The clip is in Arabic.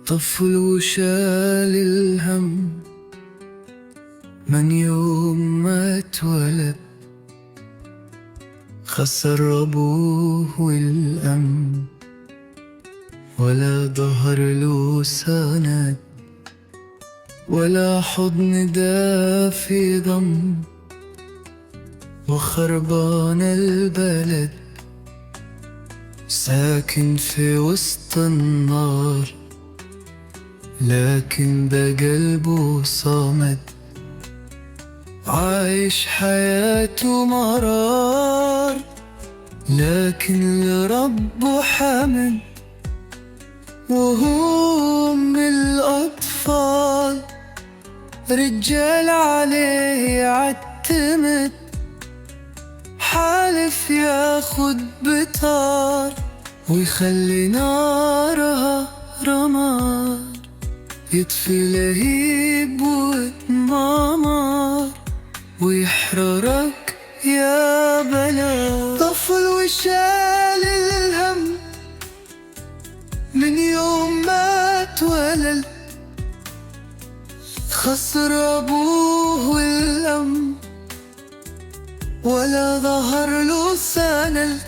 طفل وشال الهم من يوم ما اتولد، خسر أبوه والأم ولا ظهر له سند، ولا حضن دافي ضم، وخربان البلد ساكن في وسط النار، لكن ده قلبه صامد، عايش حياته مرار، لكن لربه حمد. وهم الأطفال رجال عليه يعتمد، حالف ياخد بطار ويخلي نارها رماد، يطفي لهيب واتمامر ويحررك يا بلد. طفل وشال الهم من يوم ما اتولد، خسر أبوه والأم ولا ظهر له سند،